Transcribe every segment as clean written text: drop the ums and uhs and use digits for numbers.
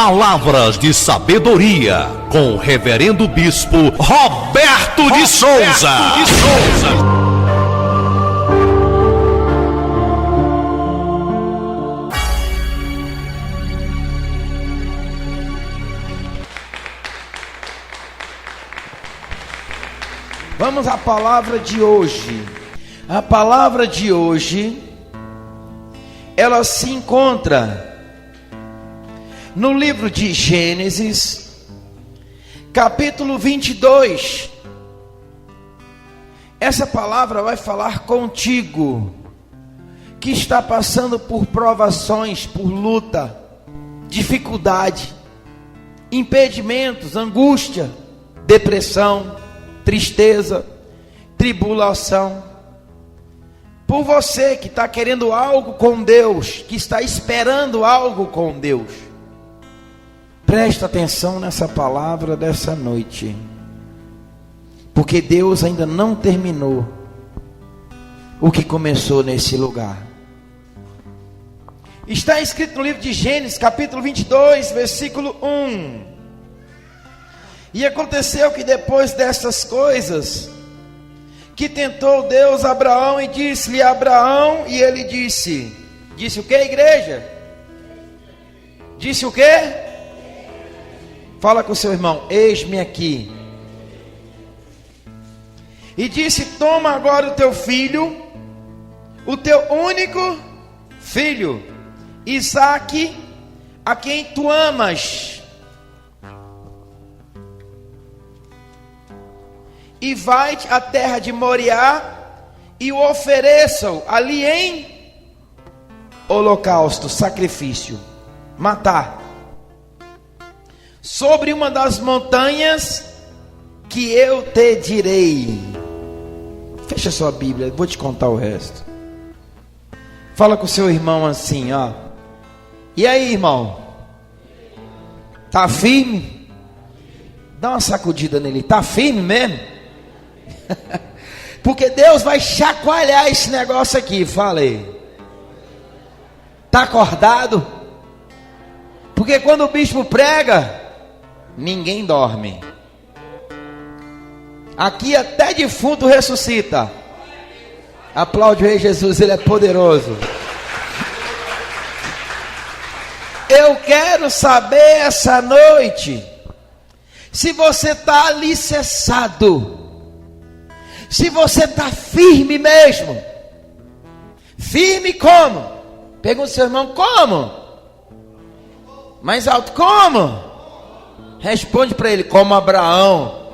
Palavras de sabedoria com o reverendo bispo Roberto de Souza. Vamos à palavra de hoje. A palavra de hoje, ela se encontra no livro de Gênesis, capítulo 22. Essa palavra vai falar contigo, que está passando por provações, por luta, dificuldade, impedimentos, angústia, depressão, tristeza, tribulação. Por você que está querendo algo com Deus, que está esperando algo com Deus, presta atenção nessa palavra dessa noite, porque Deus ainda não terminou o que começou nesse lugar. Está escrito no livro de Gênesis, capítulo 22, versículo 1. E aconteceu que depois dessas coisas, que tentou Deus Abraão e disse-lhe Abraão, e ele disse o que, igreja? Disse o que? Fala com o seu irmão, eis-me aqui. E disse, toma agora o teu filho, o teu único filho, Isaque, a quem tu amas, e vai-te à terra de Moriá, e o ofereçam ali em holocausto, sacrifício, matar, sobre uma das montanhas que eu te direi. Fecha sua Bíblia, vou te contar o resto. Fala com o seu irmão assim, ó. E aí, irmão? Tá firme? Dá uma sacudida nele. Tá firme mesmo? Porque Deus vai chacoalhar esse negócio aqui. Fala aí. Tá acordado? Porque quando o bispo prega, ninguém dorme. Aqui até defunto ressuscita. Aplaude o Rei Jesus, ele é poderoso. Eu quero saber essa noite se você está alicerçado, se você está firme mesmo. Firme como? Pergunta ao seu irmão, como? Mais alto, como? Responde para ele, como Abraão.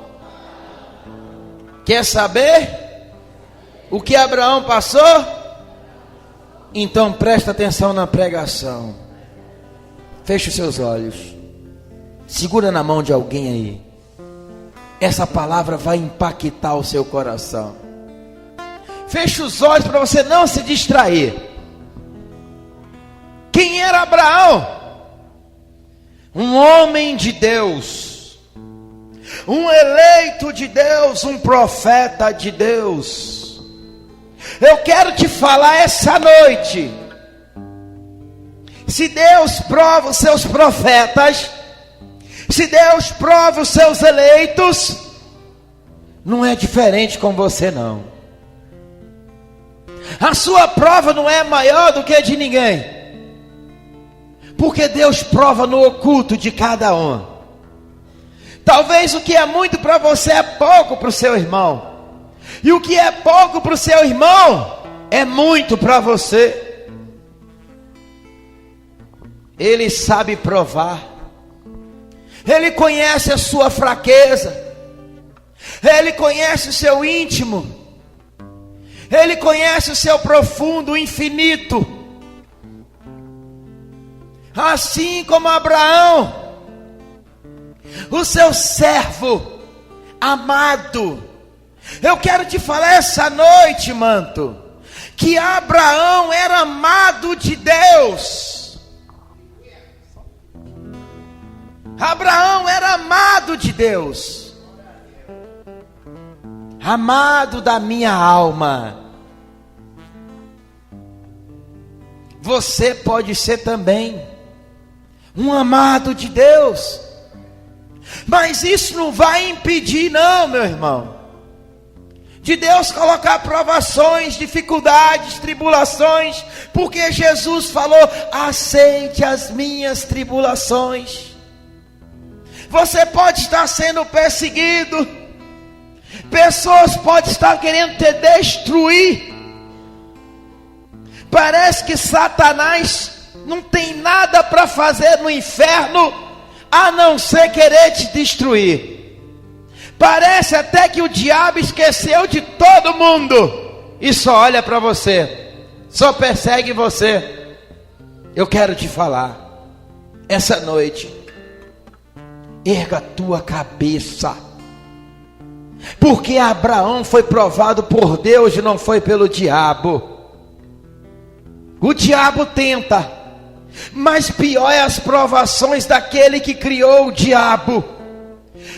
Quer saber o que Abraão passou? Então presta atenção na pregação. Feche os seus olhos. Segura na mão de alguém aí. Essa palavra vai impactar o seu coração. Feche os olhos para você não se distrair. Quem era Abraão? Um homem de Deus, um eleito de Deus, um profeta de Deus. Eu quero te falar essa noite. Se Deus prova os seus profetas, se Deus prova os seus eleitos, não é diferente com você não. A sua prova não é maior do que a de ninguém, porque Deus prova no oculto de cada um. Talvez o que é muito para você é pouco para o seu irmão, e o que é pouco para o seu irmão é muito para você. Ele sabe provar, Ele conhece a sua fraqueza, Ele conhece o seu íntimo, Ele conhece o seu profundo, o infinito. Assim como Abraão, o seu servo amado. Eu quero te falar essa noite, manto, que Abraão era amado de Deus. Abraão era amado de Deus, amado da minha alma. Você pode ser também. um amado de Deus. Mas isso não vai impedir, não, meu irmão, de Deus colocar provações, dificuldades, tribulações, porque Jesus falou: aceite as minhas tribulações. Você pode estar sendo perseguido, pessoas podem estar querendo te destruir. Parece que Satanás não tem nada para fazer no inferno a não ser querer te destruir. Parece até que o diabo esqueceu de todo mundo e só olha para você, só persegue você. Eu quero te falar, essa noite, erga a tua cabeça, porque Abraão foi provado por Deus e não foi pelo diabo. O diabo tenta, mas pior é as provações daquele que criou o diabo.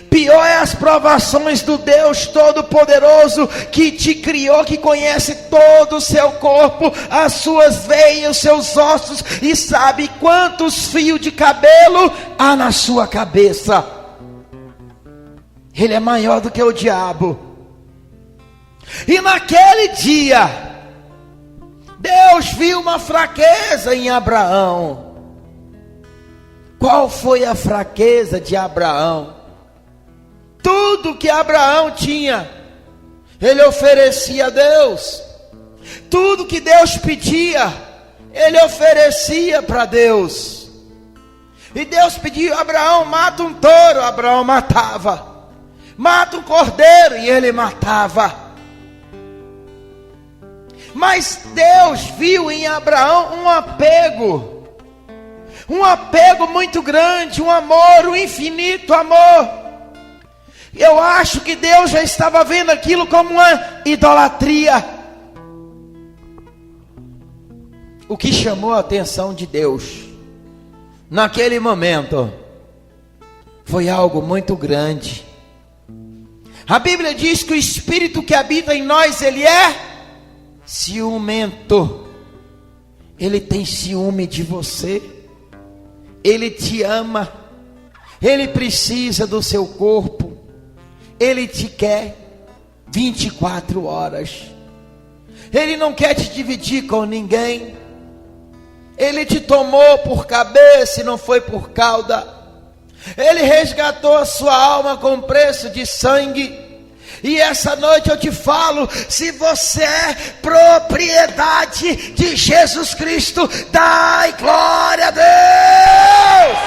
Pior é as provações do Deus Todo-Poderoso, que te criou, que conhece todo o seu corpo, as suas veias, os seus ossos, e sabe quantos fios de cabelo há na sua cabeça. Ele é maior do que o diabo. E naquele dia, Deus viu uma fraqueza em Abraão. Qual foi a fraqueza de Abraão? Tudo que Abraão tinha, ele oferecia a Deus. Tudo que Deus pedia, ele oferecia para Deus. E Deus pediu: Abraão, mata um touro. Abraão matava. Mata um cordeiro, e ele matava. Mas Deus viu em Abraão um apego muito grande, um amor, um infinito amor. Eu acho que Deus já estava vendo aquilo como uma idolatria. O que chamou a atenção de Deus naquele momento foi algo muito grande. A Bíblia diz que o Espírito que habita em nós, ele é ciumento. Ele tem ciúme de você. Ele te ama. Ele precisa do seu corpo. Ele te quer 24 horas. Ele não quer te dividir com ninguém. Ele te tomou por cabeça e não foi por cauda. Ele resgatou a sua alma com preço de sangue. E essa noite eu te falo: se você é propriedade de Jesus Cristo, dai glória a Deus.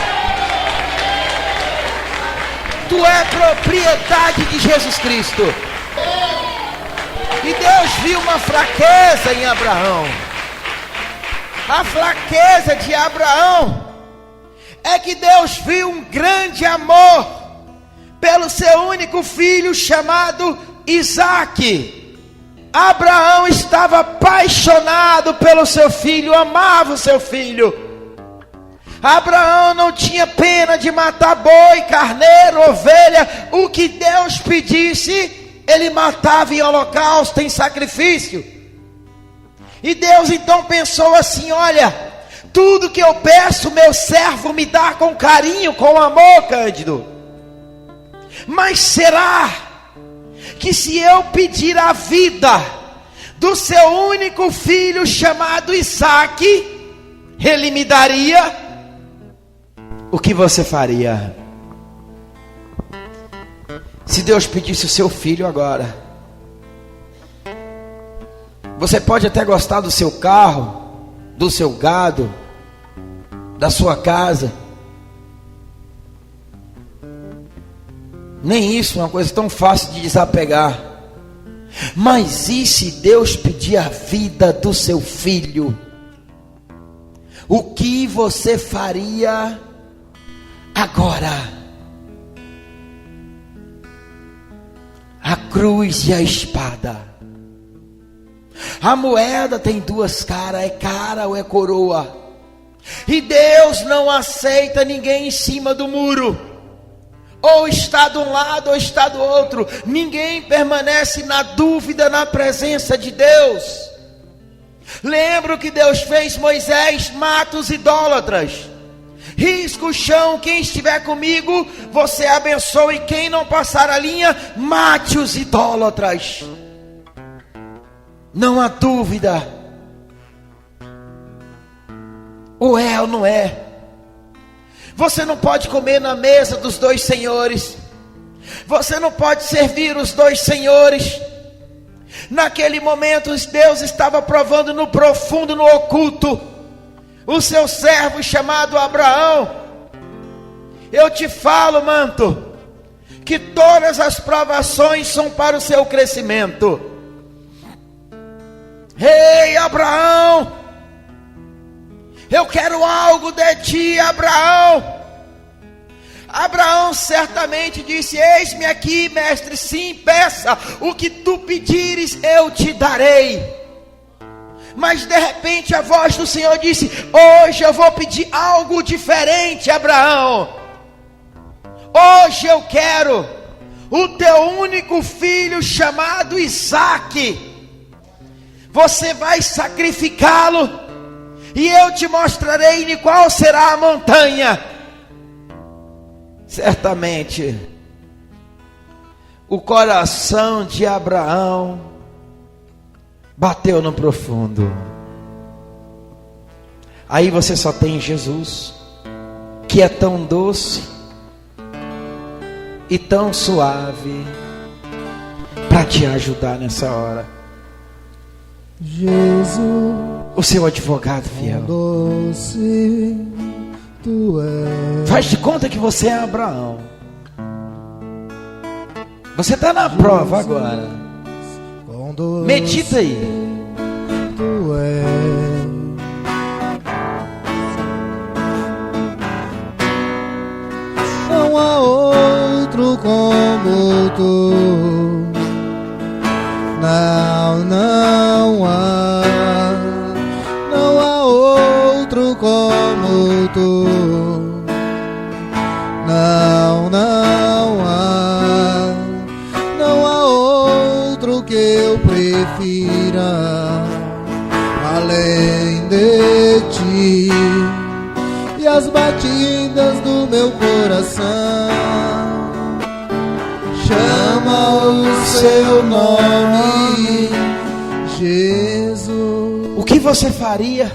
Tu é propriedade de Jesus Cristo. E Deus viu uma fraqueza em Abraão. A fraqueza de Abraão é que Deus viu um grande amor pelo seu único filho chamado Isaque. Abraão estava apaixonado pelo seu filho, amava o seu filho. Abraão não tinha pena de matar boi, carneiro, ovelha. O que Deus pedisse, ele matava em holocausto, em sacrifício. E Deus então pensou assim: olha, tudo que eu peço, meu servo me dá com carinho, com amor, Cândido. Mas será que se eu pedir a vida do seu único filho chamado Isaque, ele me daria? O que você faria? Se Deus pedisse o seu filho agora? Você pode até gostar do seu carro, do seu gado, da sua casa. Nem isso é uma coisa tão fácil de desapegar. Mas e se Deus pedir a vida do seu filho? O que você faria agora? A cruz e a espada. A moeda tem duas caras, é cara ou é coroa. E Deus não aceita ninguém em cima do muro. Ou está de um lado ou está do outro. Ninguém permanece na dúvida na presença de Deus. Lembra o que Deus fez? Moisés: mata os idólatras. risca o chão, quem estiver comigo, você abençoe, e quem não passar a linha, mate os idólatras. Não há dúvida, ou é ou não é. Você não pode comer na mesa dos dois senhores, você não pode servir os dois senhores. Naquele momento Deus estava provando no profundo, no oculto, o seu servo chamado Abraão. Eu te falo, manto, que todas as provações são para o seu crescimento. Ei, Abraão, eu quero algo de ti, Abraão. Abraão certamente disse: eis-me aqui, mestre, sim, peça, o que tu pedires eu te darei. Mas de repente a voz do Senhor disse: hoje eu vou pedir algo diferente, Abraão. Hoje eu quero o teu único filho chamado Isaque. Você vai sacrificá-lo, e eu te mostrarei em qual será a montanha. Certamente o coração de Abraão bateu no profundo. Aí você só tem Jesus, que é tão doce e tão suave, para te ajudar nessa hora. Jesus, o seu advogado fiel. Doce tu és. Faz de conta que você é Abraão. Você está na prova agora. Medita aí. Tu és. Não há outro como tu. Não há. Não há outro como tu. Não há. Não há outro que eu prefira além de ti. E as batidas do meu coração chama o seu nome, Jesus. O que você faria?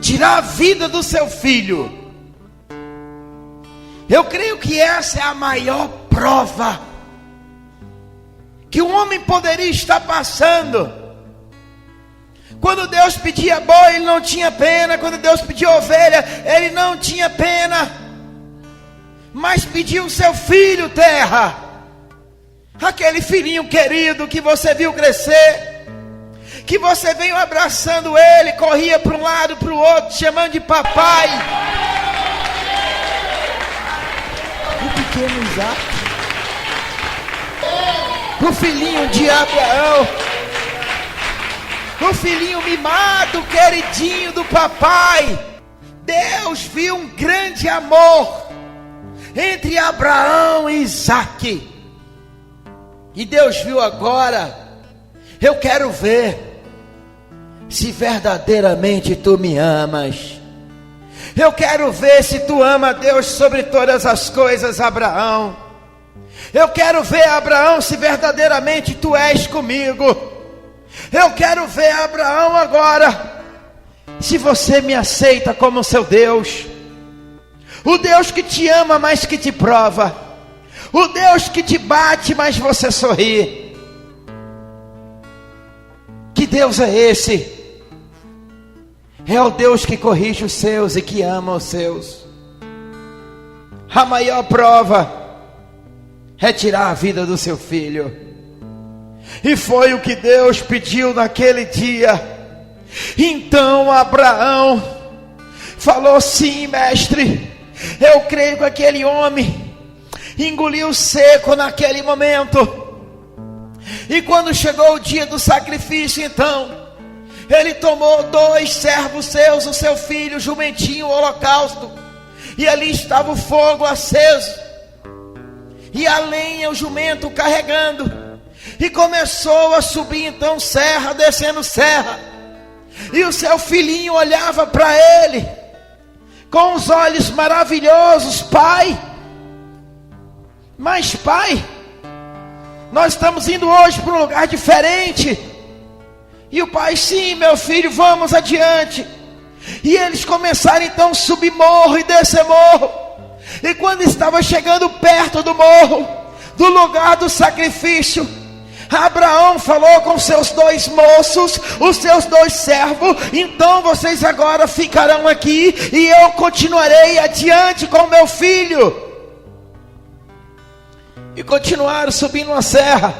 Tirar a vida do seu filho. Eu creio que essa é a maior prova que um homem poderia estar passando. Quando Deus pedia boi, ele não tinha pena. Quando Deus pedia ovelha, ele não tinha pena. Mas pediu o seu filho, terra. Aquele filhinho querido que você viu crescer, que você veio abraçando ele, corria para um lado, para o outro, chamando de papai. O pequeno Isaac, o filhinho de Abraão, o filhinho mimado, queridinho do papai. Deus viu um grande amor entre Abraão e Isaque. E Deus viu agora: eu quero ver se verdadeiramente tu me amas. Eu quero ver se tu ama Deus sobre todas as coisas, Abraão. Eu quero ver, Abraão, se verdadeiramente tu és comigo. Eu quero ver, Abraão, agora, se você me aceita como seu Deus. O Deus que te ama, mas que te prova. O Deus que te bate, mas você sorri. Que Deus é esse? É o Deus que corrige os seus e que ama os seus. A maior prova é tirar a vida do seu filho. E foi o que Deus pediu naquele dia. Então Abraão falou: sim, mestre, eu creio que aquele homem engoliu seco naquele momento. E quando chegou o dia do sacrifício, então ele tomou 2 servos seus, o seu filho, o jumentinho, o holocausto, e ali estava o fogo aceso, e a lenha, o jumento carregando, e começou a subir então serra, descendo serra, e o seu filhinho olhava para ele, com os olhos maravilhosos, pai. Mas pai, nós estamos indo hoje para um lugar diferente. E o pai, sim, meu filho, vamos adiante. E eles começaram então a subir morro e descer morro. E quando estava chegando perto do morro, do lugar do sacrifício, Abraão falou com seus 2 moços, os seus 2 servos: então vocês agora ficarão aqui e eu continuarei adiante com meu filho. E continuaram subindo a serra.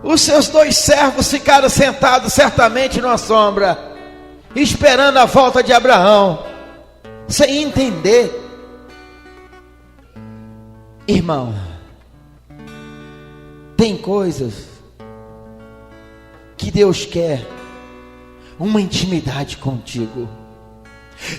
Os seus 2 servos ficaram sentados certamente numa sombra, esperando a volta de Abraão, sem entender. Irmão, tem coisas que Deus quer uma intimidade contigo.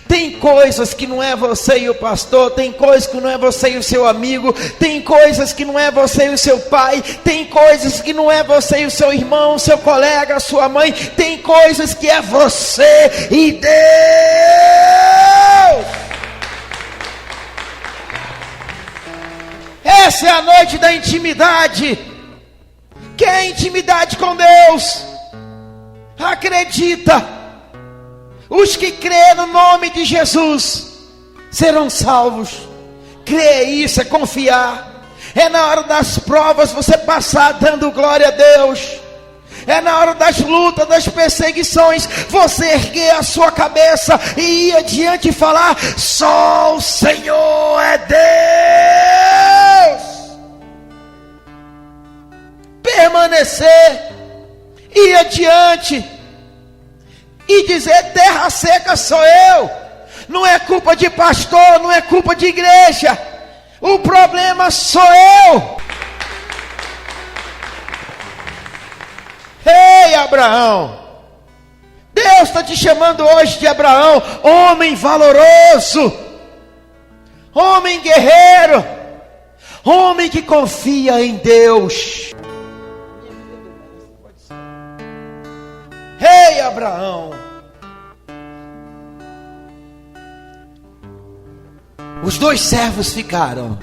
Tem coisas que não é você e o pastor, tem coisas que não é você e o seu amigo, tem coisas que não é você e o seu pai, tem coisas que não é você e o seu irmão, seu colega, a sua mãe, tem coisas que é você e Deus. Essa é a noite da intimidade. Quer intimidade com Deus? Acredita. Os que crêem no nome de Jesus serão salvos. Crer isso é confiar. É na hora das provas você passar dando glória a Deus. É na hora das lutas, das perseguições, você erguer a sua cabeça e ir adiante e falar: só o Senhor é Deus. Permanecer, ir adiante e dizer: terra seca sou eu. Não é culpa de pastor, não é culpa de igreja. O problema sou eu. Ei, Abraão, Deus está te chamando hoje de Abraão, homem valoroso, homem guerreiro, homem que confia em Deus. Ei, Abraão, os 2 servos ficaram,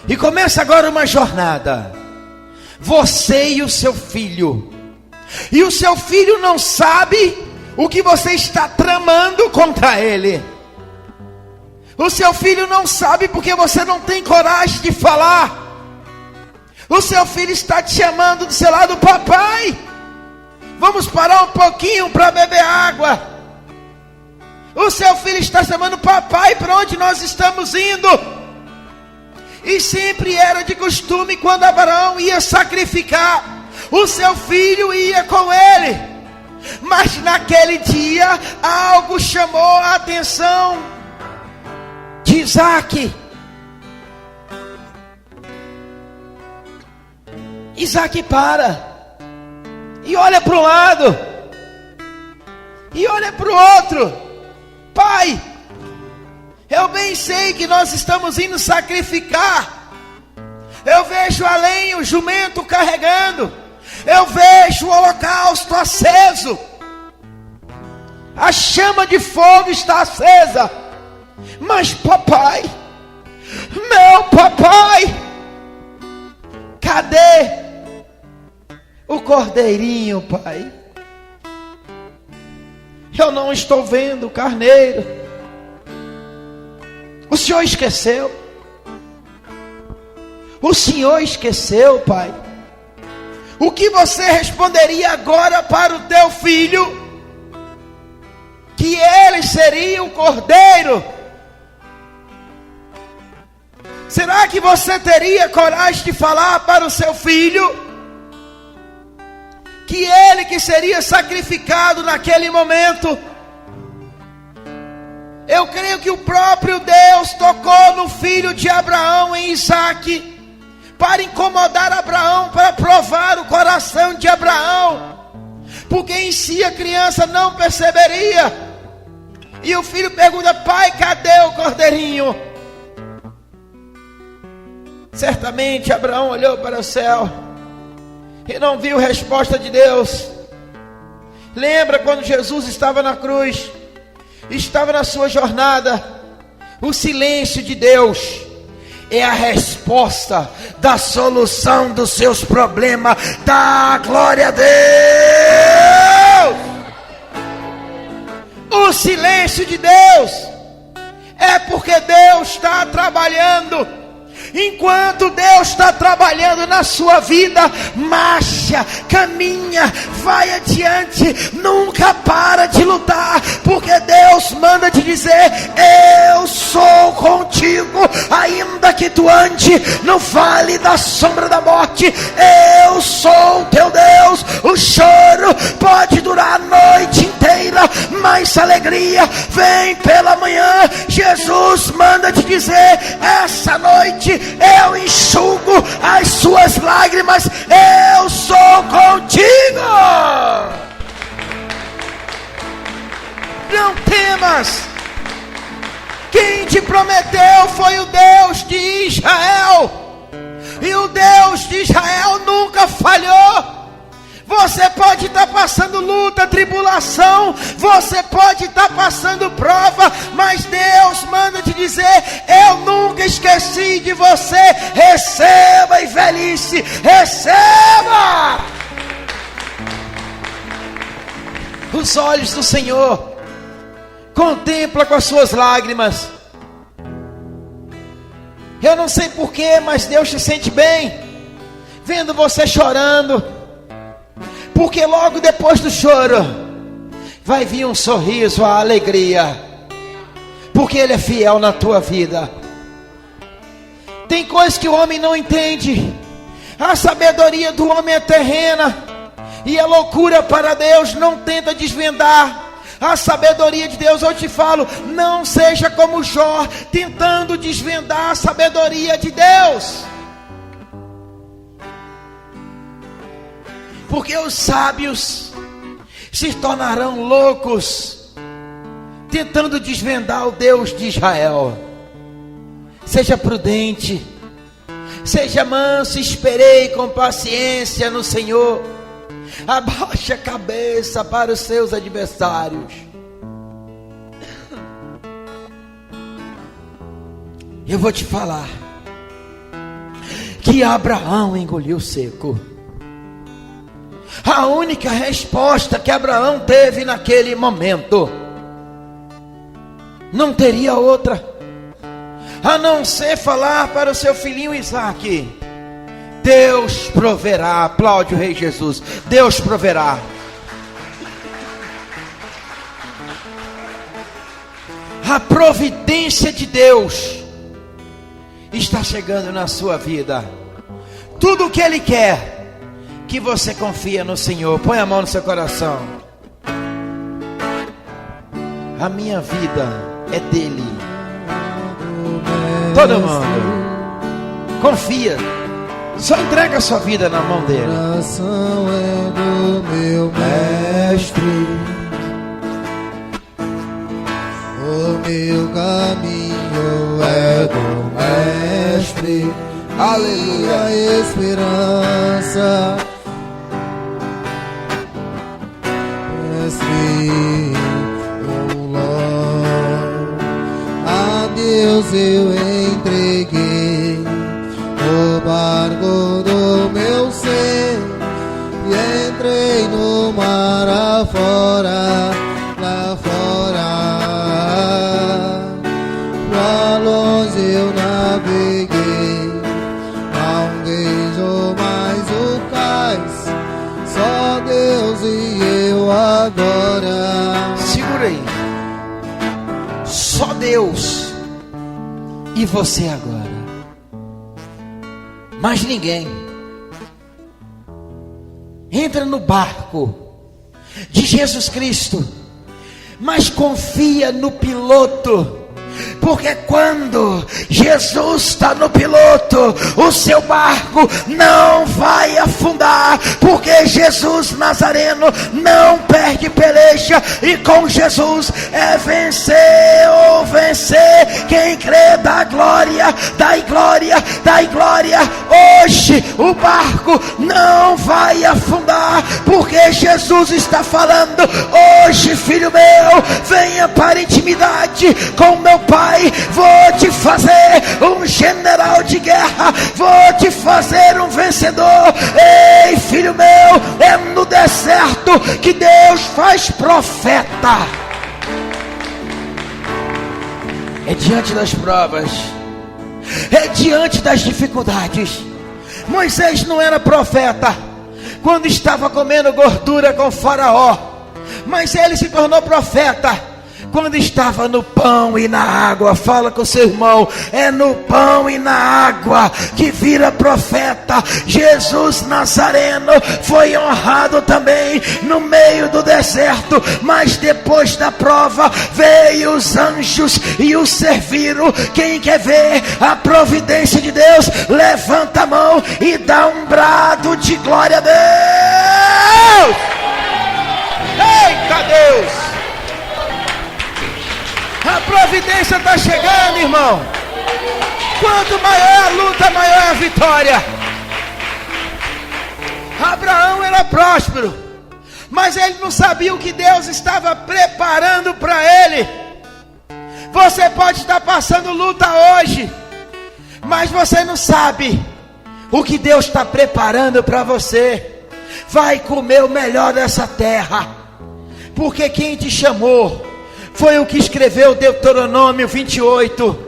e começa agora uma jornada. Você e o seu filho, e o seu filho não sabe o que você está tramando contra ele. O seu filho não sabe porque você não tem coragem de falar. O seu filho está te chamando do seu lado: papai, vamos parar um pouquinho para beber água. O seu filho está chamando: papai, para onde nós estamos indo? E sempre era de costume, quando Abraão ia sacrificar, o seu filho ia com ele. Mas naquele dia algo chamou a atenção de Isaac. Isaac para e olha para um lado e olha para o outro: pai, eu bem sei que nós estamos indo sacrificar. Eu vejo além o jumento carregando, eu vejo o holocausto aceso, a chama de fogo está acesa. Mas papai, meu papai, cadê o cordeirinho, pai? Eu não estou vendo o carneiro. O Senhor esqueceu? O Senhor esqueceu, pai? O que você responderia agora para o teu filho? Que ele seria o cordeiro? Será que você teria coragem de falar para o seu filho que ele que seria sacrificado naquele momento? Eu creio que o próprio Deus tocou no filho de Abraão, em Isaac, para incomodar Abraão, para provar o coração de Abraão, porque em si a criança não perceberia. E o filho pergunta: pai, cadê o cordeirinho? Certamente Abraão olhou para o céu e não viu resposta de Deus. Lembra quando Jesus estava na cruz estava na sua jornada, o silêncio de Deus é a resposta da solução dos seus problemas. Dá glória a Deus! O silêncio de Deus é porque Deus está trabalhando. Enquanto Deus está trabalhando na sua vida, marcha, caminha, vai adiante, nunca para de lutar, porque Deus manda te dizer: eu sou contigo, ainda que tu ande no vale da sombra da morte, eu sou o teu Deus. O choro pode durar a noite inteira, mas a alegria vem pela manhã. Jesus manda te dizer: essa noite eu enxugo as suas lágrimas, eu sou contigo. Não temas. Quem te prometeu foi o Deus de Israel, e o Deus de Israel nunca falhou. Você pode estar passando luta, tribulação, você pode estar passando prova, mas Deus manda te dizer: eu nunca esqueci de você. Receba, e velhice, receba. Os olhos do Senhor contempla com as suas lágrimas. Eu não sei porquê, mas Deus se sente bem vendo você chorando, porque logo depois do choro vai vir um sorriso, a alegria, porque Ele é fiel na tua vida. Tem coisas que o homem não entende. A sabedoria do homem é terrena, e a loucura para Deus. Não tenta desvendar a sabedoria de Deus. Eu te falo, não seja como Jó, tentando desvendar a sabedoria de Deus, porque os sábios se tornarão loucos tentando desvendar o Deus de Israel. Seja prudente, seja manso, esperei com paciência no Senhor. Abaixe a cabeça para os seus adversários. Eu vou te falar que Abraão engoliu seco. A única resposta que Abraão teve naquele momento, não teria outra, a não ser falar para o seu filhinho Isaque: Deus proverá. Aplaude o Rei Jesus. Deus proverá. A providência de Deus está chegando na sua vida. Tudo o que Ele quer que você confia no Senhor. Põe a mão no seu coração. A minha vida é dele. Todo mundo confia. Só entrega a sua vida na mão dele. O coração é do meu mestre, o meu caminho é do mestre. Aleluia. A esperança, mestre, oh Lord, a Deus eu entreguei o barco do meu ser e entrei no mar afora, lá fora. Pra longe eu naveguei, não vejo mais o cais, só Deus e eu agora. Segura aí. Só Deus e você agora. Mais ninguém. Entra no barco de Jesus Cristo, mas confia no piloto, porque quando Jesus está no piloto, o seu barco não vai afundar, porque Jesus Nazareno não perde peleja, e com Jesus é vencer ou vencer. Quem crê dá glória, dai glória, dai glória. Hoje o barco não vai afundar, porque Jesus está falando: hoje, filho meu, meu, venha para a intimidade com meu pai. Vou te fazer um general de guerra, vou te fazer um vencedor. Ei, filho meu, é no deserto que Deus faz profeta. É diante das provas, é diante das dificuldades. Moisés não era profeta quando estava comendo gordura com Faraó, mas ele se tornou profeta quando estava no pão e na água. Fala com seu irmão, é no pão e na água que vira profeta. Jesus Nazareno foi honrado também no meio do deserto, mas depois da prova veio os anjos e o serviram. Quem quer ver a providência de Deus, levanta a mão e dá um brado de glória a Deus. Eita Deus, a providência está chegando, irmão. Quanto maior a luta, maior a vitória. Abraão era próspero, mas ele não sabia o que Deus estava preparando para ele. Você pode estar passando luta hoje, mas você não sabe o que Deus está preparando para você. Vai comer o melhor dessa terra, porque quem te chamou foi o que escreveu Deuteronômio 28.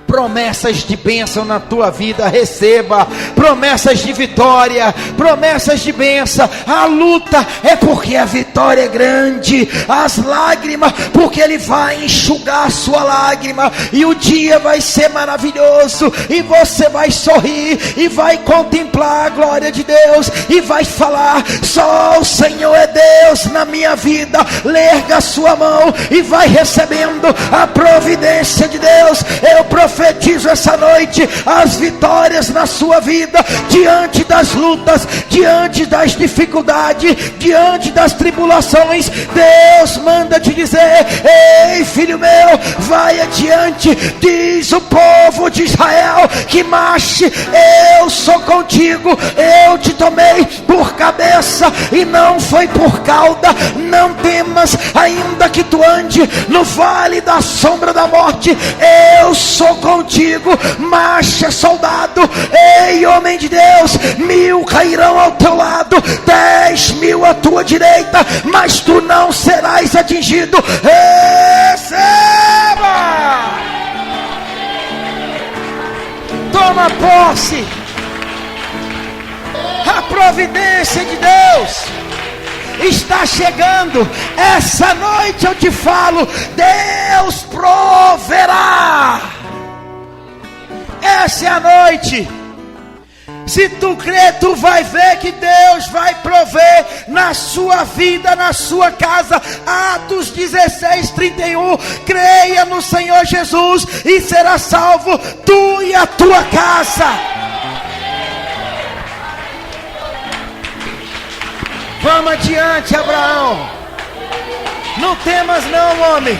Promessas de bênção na tua vida, receba. Promessas de vitória, promessas de bênção. A luta é porque a vitória é grande. As lágrimas, porque Ele vai enxugar a sua lágrima. E o dia vai ser maravilhoso. E você vai sorrir e vai contemplar a glória de Deus. E vai falar, só o Senhor é Deus na minha vida. Lerga a sua mão e vai recebendo a providência de Deus. Eu profetizo essa noite as vitórias na sua vida, diante das lutas, diante das dificuldades, diante das tribulações. Deus manda te dizer, ei filho meu, vai adiante. Diz o povo de Israel que marche, eu sou contigo, eu te tomei por cabeça e não foi por cauda. Não temas, ainda que tu ande no vale da sombra da morte, eu sou contigo. Marcha, soldado. Ei, homem de Deus, 1000 cairão ao teu lado, 10.000 à tua direita, mas tu não serás atingido. Receba! Toma posse. A providência de Deus está chegando. Essa noite eu te falo, Deus proverá. Essa é a noite. Se tu crer, tu vai ver que Deus vai prover na sua vida, na sua casa. Atos 16:31. Creia no Senhor Jesus e será salvo, tu e a tua casa. Vamos adiante, Abraão. Não temas não, homem.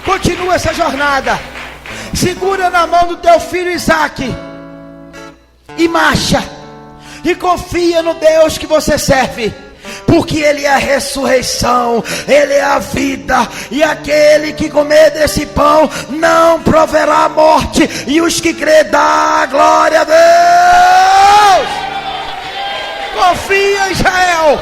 Continua essa jornada. Segura na mão do teu filho Isaque e marcha. E confia no Deus que você serve, porque Ele é a ressurreição, Ele é a vida. E aquele que comer desse pão não proverá a morte. E os que crê, dá glória a Deus. Confia, Israel.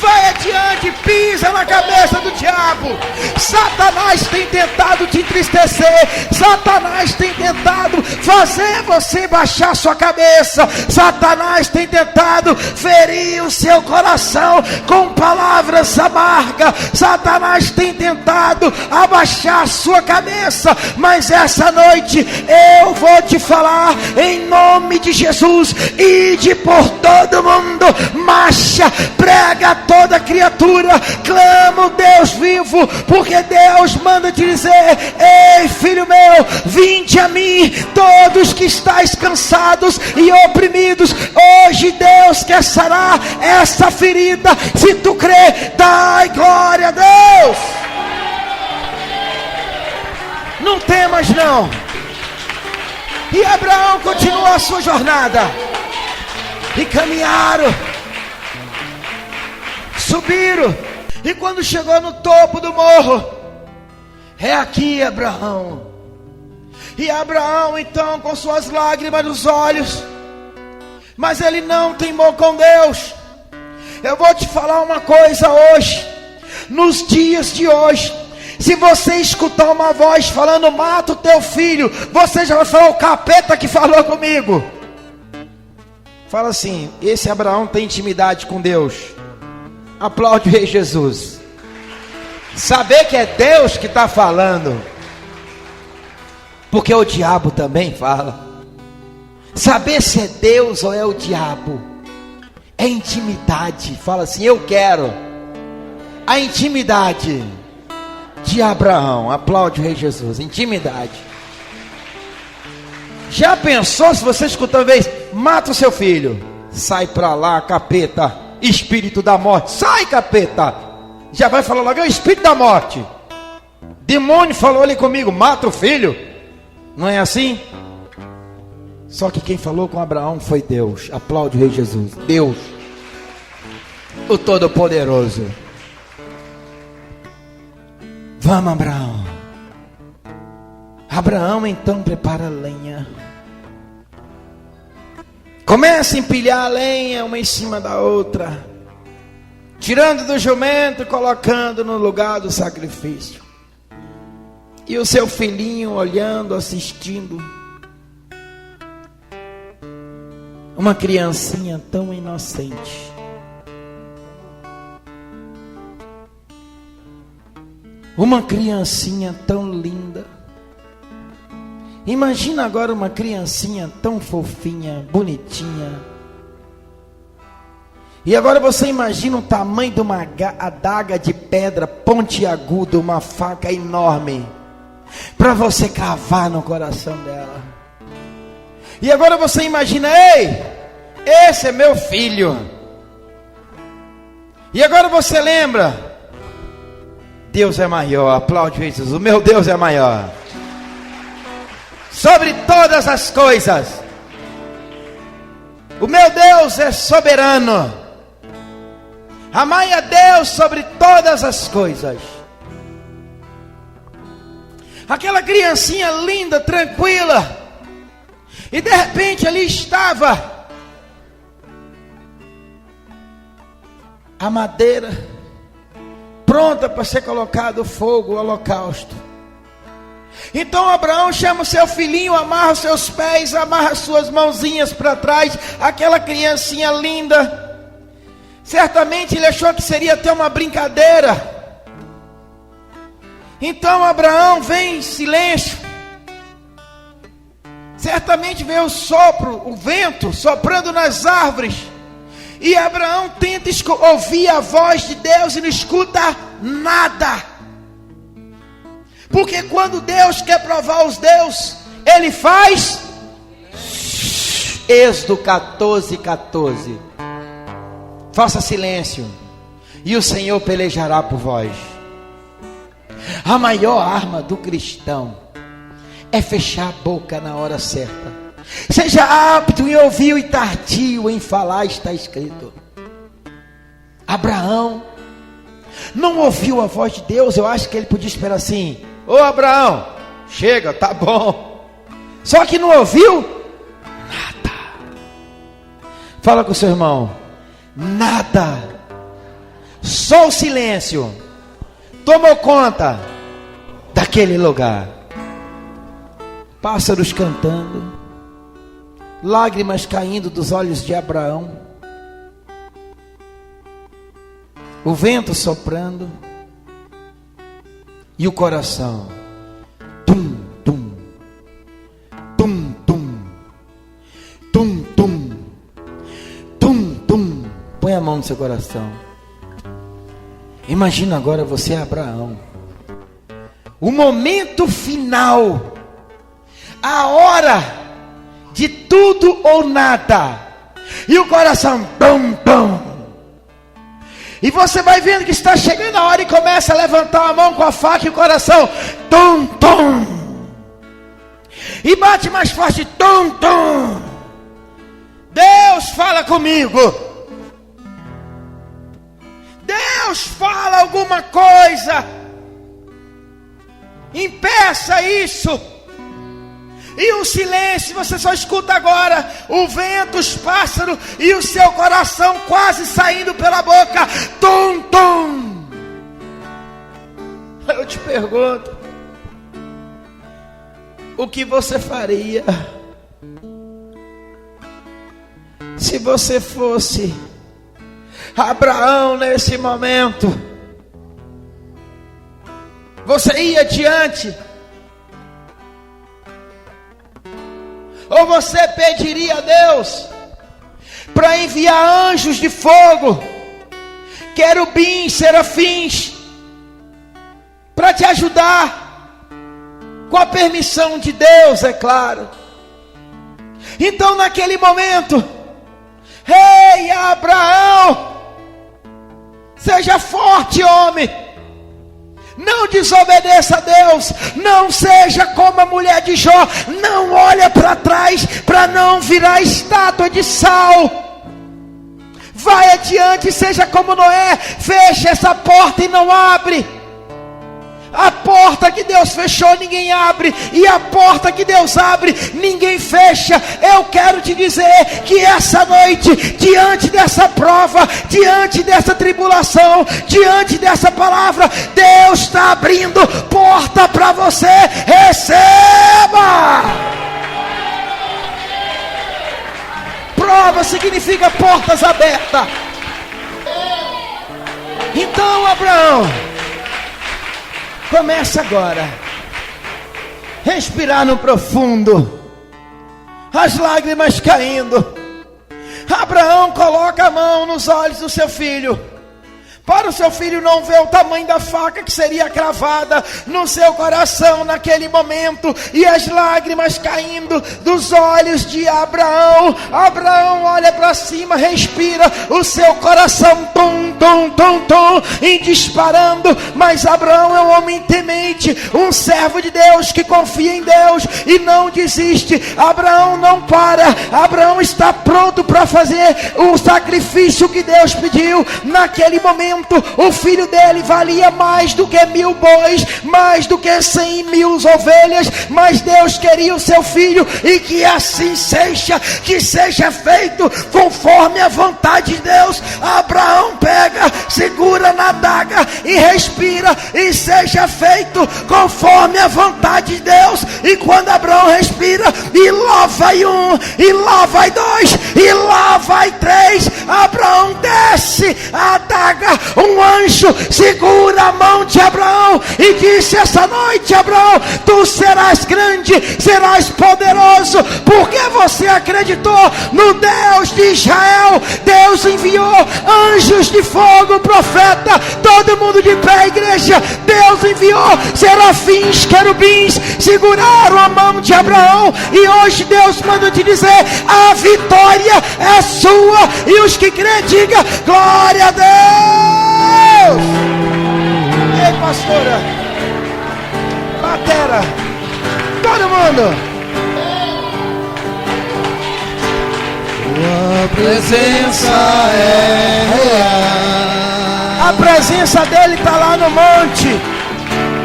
Vai adiante, pisa na cabeça do diabo. Satanás tem tentado te entristecer. Satanás tem tentado fazer você baixar sua cabeça. Satanás tem tentado ferir o seu coração com palavras amargas. Satanás tem tentado abaixar sua cabeça. Mas essa noite eu vou te falar em nome de Jesus. Ide por todo mundo, marcha, prega toda criatura, clama o Deus vivo, porque Deus manda te dizer, ei filho meu, vinde a mim, todos que estáis cansados e oprimidos. Hoje Deus quer sarar essa ferida. Se tu crê, dai glória a Deus. Não temas não. E Abraão continuou a sua jornada, e caminharam, subiram, E quando chegou no topo do morro, é aqui, Abraão. E Abraão então, com suas lágrimas nos olhos, mas ele não teimou com Deus. Eu vou te falar uma coisa hoje, nos dias de hoje, se você escutar uma voz falando, mata o teu filho, você já vai falar, o capeta que falou comigo. Fala assim, esse Abraão tem intimidade com Deus. Aplaude o Rei Jesus. Saber que é Deus que está falando, porque o diabo também fala. Saber se é Deus ou é o diabo é intimidade. Fala assim, eu quero a intimidade de Abraão. Aplaude o Rei Jesus. Intimidade. Já pensou se você escutar uma vez, mata o seu filho, sai pra lá, capeta, espírito da morte, sai, capeta. Já vai falar logo, é o espírito da morte. Demônio falou ali comigo, mata o filho. Não é assim? Só que quem falou com Abraão foi Deus. Aplaude o Rei Jesus. Deus, o Todo-Poderoso. Vamos, Abraão. Abraão então prepara a lenha. Começa a empilhar a lenha uma em cima da outra, tirando do jumento e colocando no lugar do sacrifício. E o seu filhinho olhando, assistindo. Uma criancinha tão inocente. Uma criancinha tão linda. Imagina agora uma criancinha tão fofinha, bonitinha. E agora você imagina o tamanho de uma adaga de pedra pontiaguda, uma faca enorme, para você cavar no coração dela. E agora você imagina, ei, esse é meu filho. E agora você lembra, Deus é maior. Aplaude Jesus, o meu Deus é maior sobre todas as coisas. O meu Deus é soberano. Amai a Deus sobre todas as coisas. Aquela criancinha linda, tranquila, e de repente ali estava a madeira pronta para ser colocado o fogo, o holocausto. Então Abraão chama o seu filhinho, amarra os seus pés, amarra as suas mãozinhas para trás. Aquela criancinha linda, certamente ele achou que seria até uma brincadeira. Então Abraão vem em silêncio. Certamente veio o sopro, o vento soprando nas árvores. E Abraão tenta ouvir a voz de Deus e não escuta nada. Porque quando Deus quer provar os deuses, Ele faz Êxodo 14:14. Faça silêncio, e o Senhor pelejará por vós. A maior arma do cristão é fechar a boca na hora certa. Seja apto em ouvir e tardio em falar, está escrito. Abraão não ouviu a voz de Deus. Eu acho que ele podia esperar assim: ô Abraão, chega, tá bom. Só que não ouviu nada. Fala com o seu irmão, nada. Só o silêncio tomou conta daquele lugar. Pássaros cantando, lágrimas caindo dos olhos de Abraão, o vento soprando, e o coração tum, tum, tum, tum, tum, tum, tum, tum. Põe a mão no seu coração. Imagina agora você, Abraão, o momento final, a hora de tudo ou nada, e o coração tum, tum. E você vai vendo que está chegando a hora e começa a levantar a mão com a faca e o coração tum, tum. E bate mais forte, tum, tum. Deus fala comigo. Deus fala alguma coisa, impeça isso. E o silêncio, você só escuta agora o vento, os pássaros e o seu coração quase saindo pela boca. Tum, tum. Eu te pergunto, o que você faria se você fosse Abraão nesse momento? Você ia adiante? Ou você pediria a Deus para enviar anjos de fogo, querubins, serafins, para te ajudar, com a permissão de Deus, é claro. Então naquele momento, ei Abraão, seja forte, homem. Não desobedeça a Deus. Não seja como a mulher de Jó. Não olha para trás para não virar estátua de sal. Vai adiante, seja como Noé. Fecha essa porta e não abre. A porta que Deus fechou, ninguém abre. E a porta que Deus abre, ninguém fecha. Eu quero te dizer que essa noite, diante dessa prova, diante dessa tribulação, diante dessa palavra, Deus está abrindo porta para você. Receba! Prova significa portas abertas. Então, Abraão, começa agora, respirar no profundo, as lágrimas caindo. Abraão coloca a mão nos olhos do seu filho, para o seu filho não ver o tamanho da faca que seria cravada no seu coração naquele momento, e as lágrimas caindo dos olhos de Abraão. Abraão olha para cima, respira, o seu coração tum, tum, tum, tum, e disparando. Mas Abraão é um homem temente, um servo de Deus que confia em Deus e não desiste. Abraão não para, Abraão está pronto para fazer o sacrifício que Deus pediu. Naquele momento, o filho dele valia mais do que 1000 bois, mais do que 100.000 ovelhas, mas Deus queria o seu filho, e que assim seja, que seja feito conforme a vontade de Deus. Abraão pega, segura na adaga e respira, e seja feito conforme a vontade de Deus. E quando Abraão respira, e lá vai um, e lá vai dois, e lá vai três, Abraão desce a adaga. Um anjo segura a mão de Abraão e disse: essa noite, Abraão, tu serás grande, serás poderoso, porque você acreditou no Deus de Israel. Deus enviou anjos de fogo, profeta, todo mundo de pé, igreja. Deus enviou serafins, querubins, seguraram a mão de Abraão, e hoje Deus manda te dizer: a vitória é sua, e os que crê, diga glória a Deus. Ei, pastora, batera, todo mundo. Tua presença é real. A presença dele está lá no monte.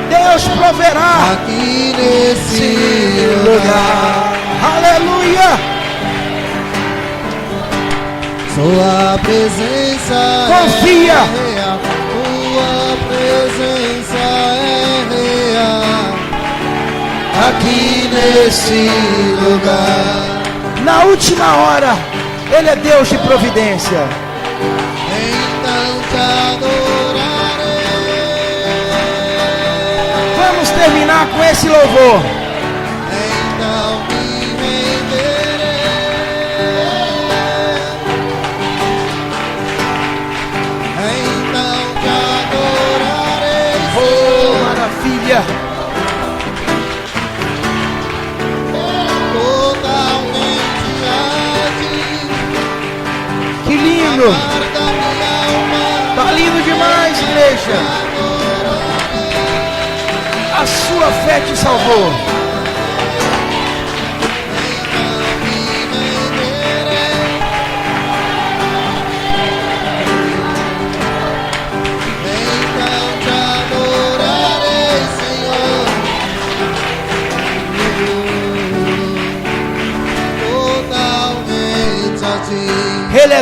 Deus proverá Aqui nesse lugar. Aleluia. Sua presença Confia. é real. Tua presença é real. Aqui nesse lugar. Na última hora, ele é Deus de providência. Então te adorarei. Vamos terminar com esse louvor. Então me renderei. Então te adorarei. Oh, maravilha. Totalmente a ti. Que lindo. Guarda minha alma. Tá lindo demais, igreja. A sua fé te salvou.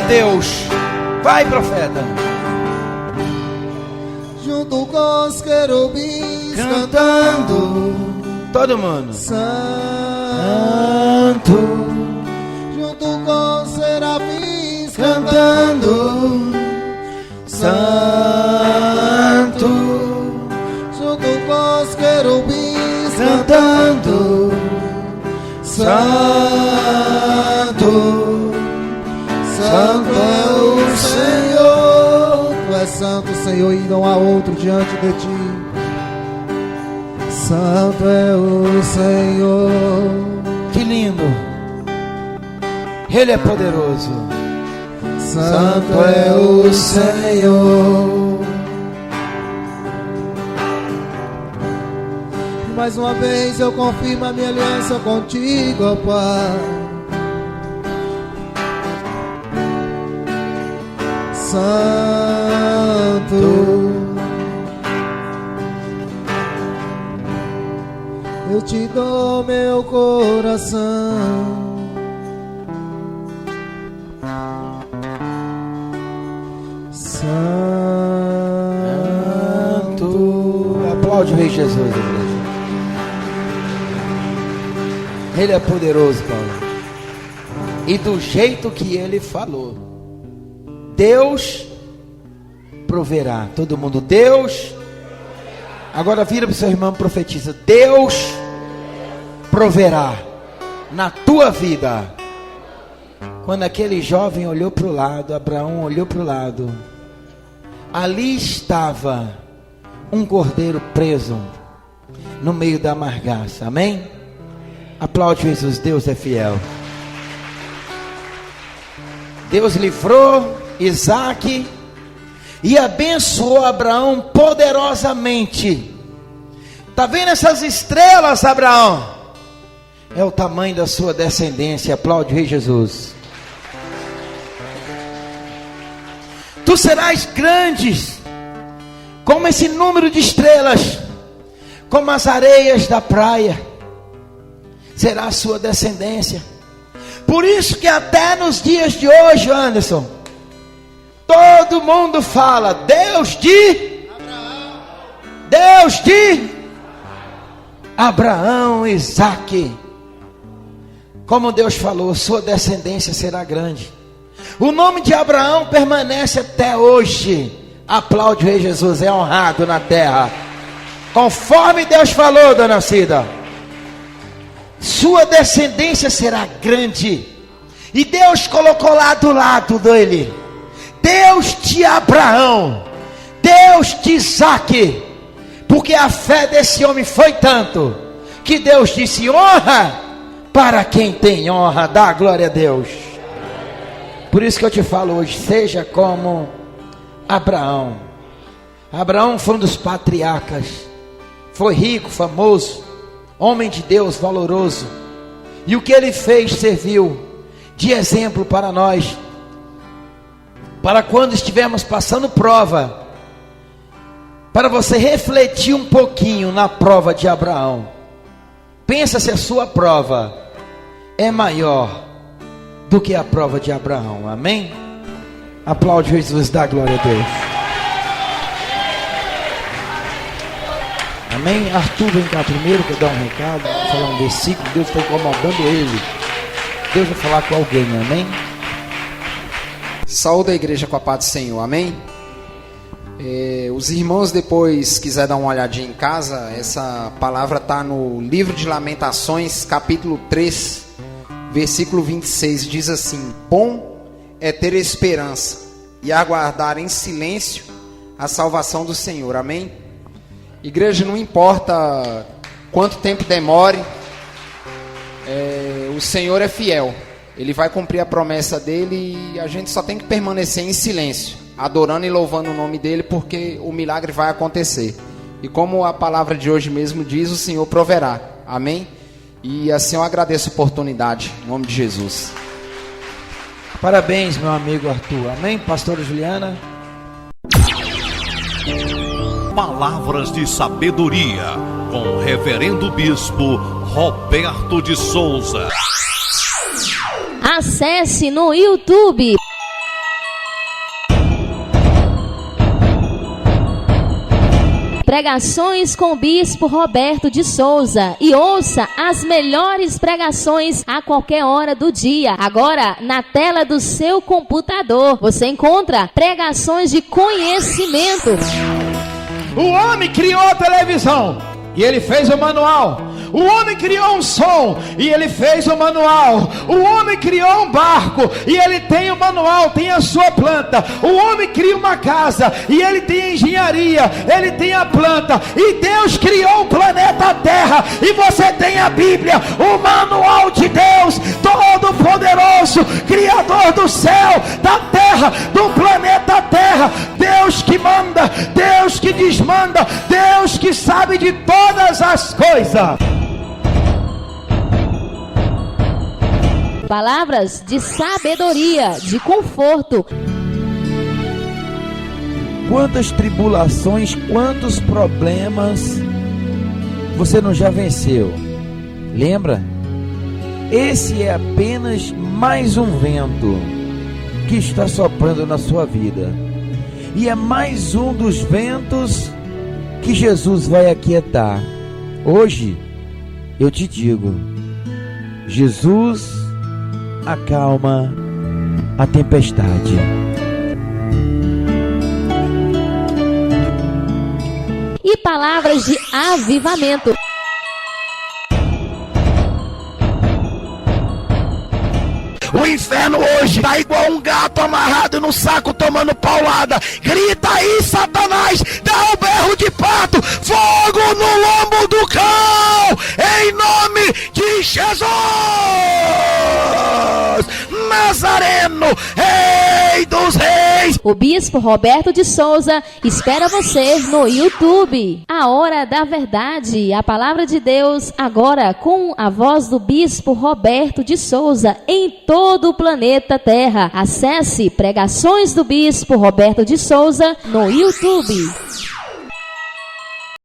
Deus. Vai, profeta. Junto com os querubins Cantando. Todo mundo. Santo. Junto com os serafins Cantando. Santo. Junto com os querubins Cantando. Santo. Santo é o Senhor. Tu és santo, Senhor, e não há outro diante de ti. Santo é o Senhor. Que lindo. Ele é poderoso. Santo é o Senhor. Mais uma vez eu confirmo a minha aliança contigo, ó Pai. Santo, eu te dou meu coração. Santo. Aplaude o Rei Jesus, igreja. Ele é poderoso, Paulo. E do jeito que ele falou, Deus proverá. Todo mundo, Deus. Agora vira para o seu irmão e profetiza: Deus proverá na tua vida. Quando aquele jovem olhou para o lado, Abraão olhou para o lado, ali estava um cordeiro preso no meio da amargaça. Amém? Aplaude Jesus. Deus é fiel. Deus livrou Isaque e abençoou Abraão poderosamente. Está vendo essas estrelas, Abraão? É o tamanho da sua descendência. Aplaude o Rei Jesus. Tu serás grandes como esse número de estrelas, como as areias da praia. Será a sua descendência. Por isso que até nos dias de hoje, Anderson, todo mundo fala: Deus de Abraão. Deus de Abraão, Isaque. Como Deus falou, sua descendência será grande. O nome de Abraão permanece até hoje. Aplaude o Rei Jesus, é honrado na terra, conforme Deus falou, dona Cida. Sua descendência será grande. E Deus colocou lá do lado dele: Deus de Abraão, Deus de Isaque. Porque a fé desse homem foi tanto que Deus disse: honra para quem tem honra. Dá glória a Deus. Por isso que eu te falo hoje: seja como Abraão. Abraão foi um dos patriarcas. Foi rico, famoso, homem de Deus, valoroso. E o que ele fez serviu de exemplo para nós, para quando estivermos passando prova, para você refletir um pouquinho na prova de Abraão. Pensa se a sua prova é maior do que a prova de Abraão. Amém? Aplaude Jesus, dá glória a Deus. Amém? Arthur, vem cá primeiro, que eu dar um recado, falar um versículo. Deus está incomodando ele. Deus vai falar com alguém, amém? Saúde a igreja com a paz do Senhor, amém? Os irmãos depois quiser dar uma olhadinha em casa, essa palavra está no livro de Lamentações, capítulo 3, versículo 26, diz assim: bom é ter esperança e aguardar em silêncio a salvação do Senhor, amém? Igreja, não importa quanto tempo demore, o Senhor é fiel. Ele vai cumprir a promessa dele e a gente só tem que permanecer em silêncio, adorando e louvando o nome dele, porque o milagre vai acontecer. E como a palavra de hoje mesmo diz, o Senhor proverá, amém? E assim eu agradeço a oportunidade, em nome de Jesus. Parabéns, meu amigo Arthur, amém? Pastora Juliana. Palavras de sabedoria com o reverendo bispo Roberto de Souza. Acesse no YouTube Pregações com o Bispo Roberto de Souza e ouça as melhores pregações a qualquer hora do dia. Agora, na tela do seu computador, você encontra pregações de conhecimento. O homem criou a televisão e ele fez o manual. O homem criou um som e ele fez o manual. O homem criou um barco e ele tem o manual, tem a sua planta. O homem cria uma casa e ele tem a engenharia, ele tem a planta. E Deus criou o planeta Terra e você tem a Bíblia, o manual de Deus, Todo-Poderoso, Criador do céu, da terra, do planeta Terra. Deus que manda, Deus que desmanda, Deus que sabe de todas as coisas. Palavras de sabedoria, de conforto. Quantas tribulações, quantos problemas você não já venceu? Lembra? Esse é apenas mais um vento que está soprando na sua vida. E é mais um dos ventos que Jesus vai aquietar. Hoje, eu te digo, Jesus acalma a tempestade. E palavras de avivamento. O inferno hoje tá igual um gato amarrado no saco tomando paulada. Grita aí, Satanás, dá um berro de pato, fogo no lombo do cão, em nome de Jesus Nazareno, Rei dos Reis. O Bispo Roberto de Souza espera você no YouTube. A Hora da Verdade, a Palavra de Deus, agora com a voz do Bispo Roberto de Souza em todo o planeta Terra. Acesse Pregações do Bispo Roberto de Souza no YouTube.